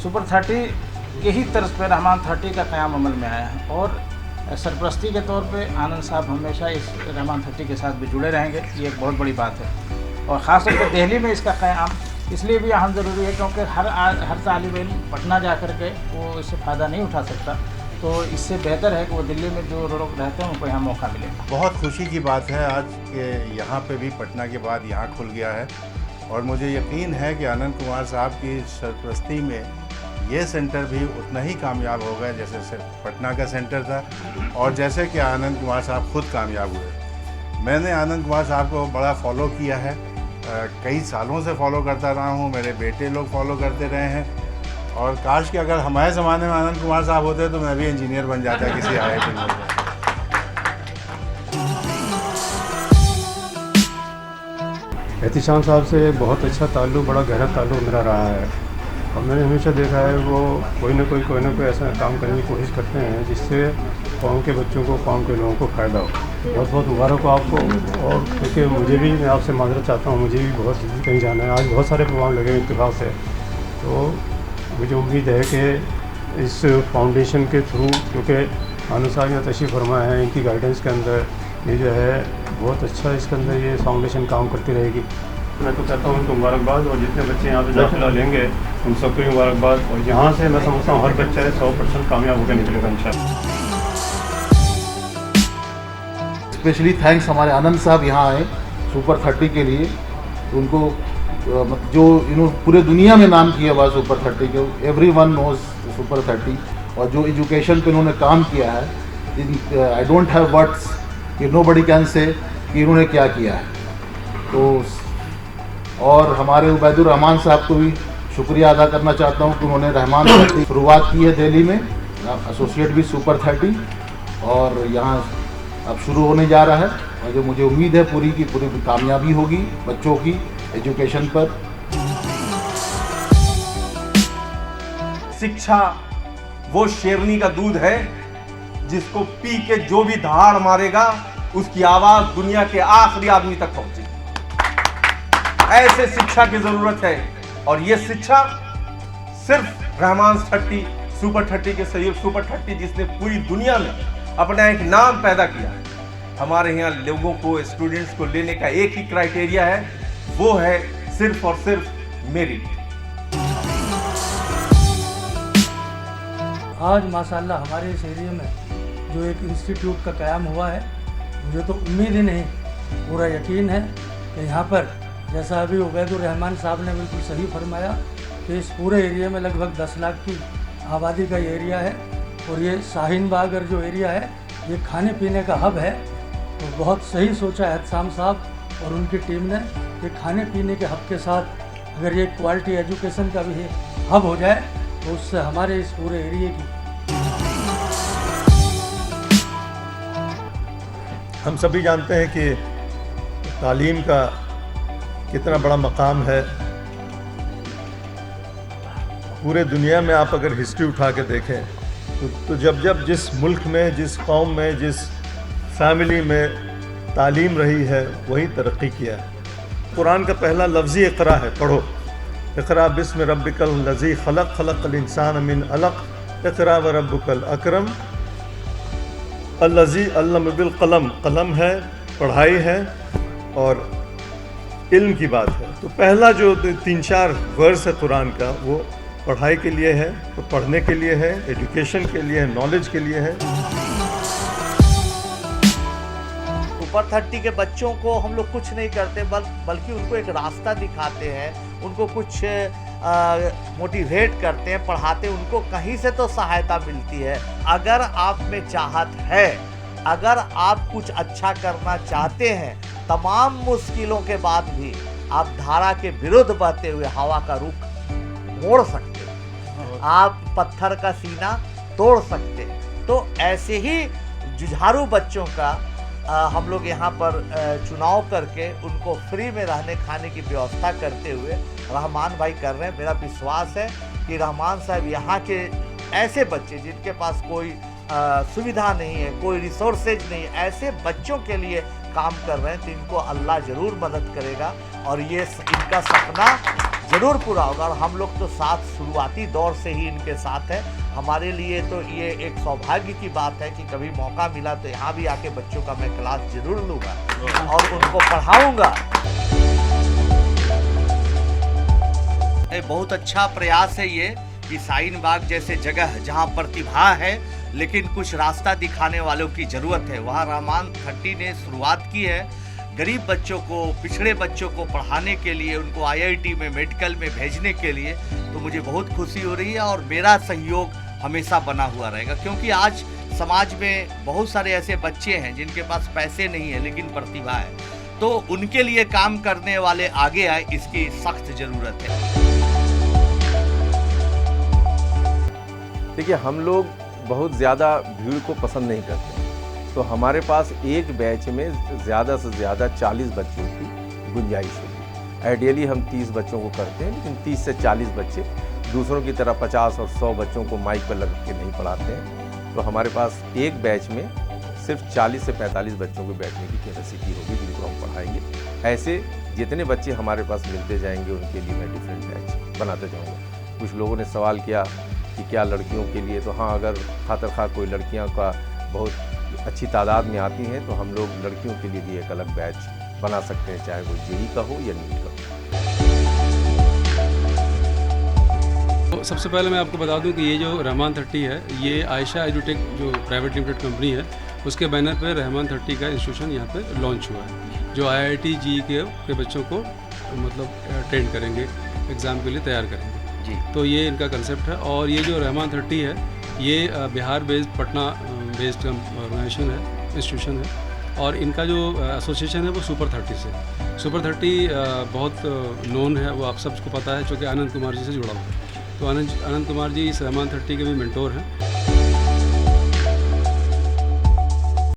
Super 30 के ही तर्ज पर रहमान 30 का क़याम अमल में आया है और सरपरस्ती के तौर पे आनंद साहब हमेशा इस रहमान 30 के साथ भी जुड़े रहेंगे। ये एक बहुत बड़ी बात है और ख़ास तौर पर दिल्ली में इसका क़याम इसलिए भी अहम ज़रूरी है क्योंकि हर तालिब इल्म पटना जा कर के वो इससे फ़ायदा नहीं उठा सकता, तो इससे बेहतर है कि वो दिल्ली में जो लोग रहते हैं उनको यहाँ मौका मिले। बहुत खुशी की बात है आज के यहाँ पे भी पटना के बाद यहाँ खुल गया है और मुझे यकीन है कि आनंद कुमार साहब की सरपरस्ती में ये सेंटर भी उतना ही कामयाब होगा जैसे पटना का सेंटर था और जैसे कि आनंद कुमार साहब खुद कामयाब हुए। मैंने आनंद कुमार साहब को बड़ा फॉलो किया है, कई सालों से फॉलो करता रहा हूँ, मेरे बेटे लोग फॉलो करते रहे हैं और काश कि अगर हमारे ज़माने में आनंद कुमार साहब होते तो मैं भी इंजीनियर बन जाता किसी IIT में। एहतिशाम साहब से बहुत अच्छा ताल्लुक़, बड़ा गहरा ताल्लुक़ मेरा रहा है और मैंने हमेशा देखा है वो कोई ना कोई ऐसा काम करने की कोशिश करते हैं जिससे कौम के बच्चों को, कौम के लोगों को फ़ायदा हो। बहुत बहुत मुबारक हो आपको। और क्योंकि मुझे भी, मैं आपसे माजरत चाहता हूँ, मुझे भी बहुत जल्दी कहीं जाना है। आज बहुत सारे प्रोग्राम लगे हैं इत्तेफाक से, तो मुझे उम्मीद है कि इस फाउंडेशन के थ्रू, क्योंकि आनंद साहब यहाँ तशरीफ़ फरमाए हैं, इनकी गाइडेंस के अंदर ये जो है बहुत अच्छा इसके अंदर ये फाउंडेशन काम करती रहेगी। मैं तो कहता हूँ उनको मुबारकबाद और जितने बच्चे यहाँ पे दाखिला लेंगे उन सबको भी मुबारकबाद। और यहाँ से मैं समझता हूँ हर बच्चा 100% कामयाब होकर निकलेगा इंशाल्लाह। स्पेशली थैंक्स हमारे आनंद साहब यहाँ आए सुपर 30 के लिए, उनको जो पूरे दुनिया में नाम किया हुआ सुपर 30 के, एवरीवन नोज सुपर 30 और जो एजुकेशन पे इन्होंने काम किया है, आई डोंट हैव वर्ड्स कि नोबडी कैन से कि इन्होंने क्या किया है। तो और हमारे उबैदुर रहमान साहब को भी शुक्रिया अदा करना चाहता हूँ कि उन्होंने रहमान 30 शुरुआत की है दिल्ली में, एसोसिएट भी सुपर 30 और यहाँ अब शुरू होने जा रहा है और जो मुझे उम्मीद है पूरी की पूरी कामयाबी होगी बच्चों की एजुकेशन पर। शिक्षा वो शेरनी का दूध है जिसको पी के जो भी दहाड़ मारेगा उसकी आवाज दुनिया के आखिरी आदमी तक पहुंचेगी। ऐसे शिक्षा की जरूरत है और ये शिक्षा सिर्फ रहमान 30 सुपर 30 के सहयोग, सुपर 30 जिसने पूरी दुनिया में अपना एक नाम पैदा किया है। हमारे यहाँ लोगों को, स्टूडेंट्स को लेने का एक ही क्राइटेरिया है, वो है सिर्फ और सिर्फ मेरिट। आज माशाल्लाह हमारे इस एरिया में जो एक इंस्टीट्यूट का क़याम हुआ है, मुझे तो उम्मीद ही नहीं, पूरा यकीन है कि यहाँ पर जैसा अभी उबैदुर रहमान साहब ने बिल्कुल सही फरमाया कि इस पूरे एरिया में लगभग 10 लाख की आबादी का एरिया है और ये शाहीन बाग जो एरिया है ये खाने पीने का हब है। तो बहुत सही सोचा एहतिशाम साहब और उनकी टीम ने कि खाने पीने के हब के साथ अगर ये क्वालिटी एजुकेशन का भी हब हो जाए तो उससे हमारे इस पूरे एरिया की। हम सभी जानते हैं कि तालीम का कितना बड़ा मकाम है। पूरे दुनिया में आप अगर हिस्ट्री उठा के देखें तो जब जिस मुल्क में, जिस कौम में, जिस फैमिली में तालीम रही है वही तरक्की किया है। कुरान का पहला लफ्ज़ इक़रा है, पढ़ो। इक़रा बिस्म रब्बिकल लज़ी खलक़ खलक़ल इंसान मिन अलक़ इक़रा व रब्बुकल अकरम अल्लज़ी अल्लम बिल क़लम। क़लम है, पढ़ाई है और इल्म की बात है। तो पहला जो 3-4 वर्स है कुरान का वो पढ़ाई के लिए है, तो पढ़ने के लिए है, एजुकेशन के लिए है, नॉलेज के लिए है। सुपर 30 के बच्चों को हम लोग कुछ नहीं करते बल्कि उनको एक रास्ता दिखाते हैं, उनको कुछ मोटिवेट करते हैं, पढ़ाते हैं, उनको कहीं से तो सहायता मिलती है। अगर आप में चाहत है, अगर आप कुछ अच्छा करना चाहते हैं, तमाम मुश्किलों के बाद भी आप धारा के विरुद्ध बहते हुए हवा का रुख मोड़ सकते हैं, आप पत्थर का सीना तोड़ सकते हैं। तो ऐसे ही जुझारू बच्चों का हम लोग यहाँ पर चुनाव करके उनको फ्री में रहने खाने की व्यवस्था करते हुए रहमान भाई कर रहे हैं। मेरा विश्वास है कि रहमान साहब यहाँ के ऐसे बच्चे जिनके पास कोई सुविधा नहीं है, कोई रिसोर्सेज नहीं है, ऐसे बच्चों के लिए काम कर रहे हैं, तो इनको अल्लाह ज़रूर मदद करेगा और ये इनका सपना ज़रूर पूरा होगा। और हम लोग तो साथ शुरुआती दौर से ही इनके साथ हैं। हमारे लिए तो ये एक सौभाग्य की बात है कि कभी मौका मिला तो यहाँ भी आके बच्चों का मैं क्लास ज़रूर लूँगा और उनको पढ़ाऊँगा। बहुत अच्छा प्रयास है ये कि शाहीन बाग जैसे जगह जहाँ प्रतिभा है लेकिन कुछ रास्ता दिखाने वालों की ज़रूरत है, वहाँ रहमान 30 ने शुरुआत की है। गरीब बच्चों को, पिछड़े बच्चों को पढ़ाने के लिए, उनको IIT में, मेडिकल में भेजने के लिए तो मुझे बहुत खुशी हो रही है और मेरा सहयोग हमेशा बना हुआ रहेगा। क्योंकि आज समाज में बहुत सारे ऐसे बच्चे हैं जिनके पास पैसे नहीं है लेकिन प्रतिभा है, तो उनके लिए काम करने वाले आगे आए, इसकी सख्त ज़रूरत है। देखिए, हम लोग बहुत ज़्यादा भीड़ को पसंद नहीं करते, तो हमारे पास एक बैच में ज़्यादा से ज़्यादा 40 बच्चों की गुंजाइश होगी। आइडियली हम 30 बच्चों को करते हैं, लेकिन 30 से 40 बच्चे, दूसरों की तरह 50 और 100 बच्चों को माइक पर लग के नहीं पढ़ाते हैं। तो हमारे पास एक बैच में सिर्फ 40 से 45 बच्चों को बैठने की कैपेसिटी होगी जिनको हम पढ़ाएंगे। ऐसे जितने बच्चे हमारे पास मिलते जाएंगे उनके लिए मैं डिफरेंट बैच बनाते जाऊँगा। कुछ लोगों ने सवाल किया कि क्या लड़कियों के लिए, तो हाँ, अगर खातर खा कोई लड़कियां का बहुत अच्छी तादाद में आती हैं तो हम लोग लड़कियों के लिए भी एक अलग बैच बना सकते हैं, चाहे वो JEE का हो या नीट का हो। तो सबसे पहले मैं आपको बता दूं कि ये जो रहमान 30 है, ये आयशा एजुटेक जो प्राइवेट लिमिटेड कंपनी है, उसके बैनर पे रहमान 30 का इंस्टीट्यूशन यहाँ पे लॉन्च हुआ है, जो IIT JEE के बच्चों को मतलब ट्रेन करेंगे, एग्ज़ाम के लिए तैयार करेंगे जी। तो ये इनका कंसेप्ट है। और ये जो रहमान 30 है, ये Bihar based, Patna based organisation है, इंस्टीट्यूशन है। और इनका जो एसोसिएशन है वो सुपर 30 से। सुपर 30 बहुत नोन है, वो आप सबको पता है, चूँकि आनंद कुमार जी से जुड़ा हुआ है। तो आनंद कुमार जी इस रहमान 30 के भी मेंटोर हैं।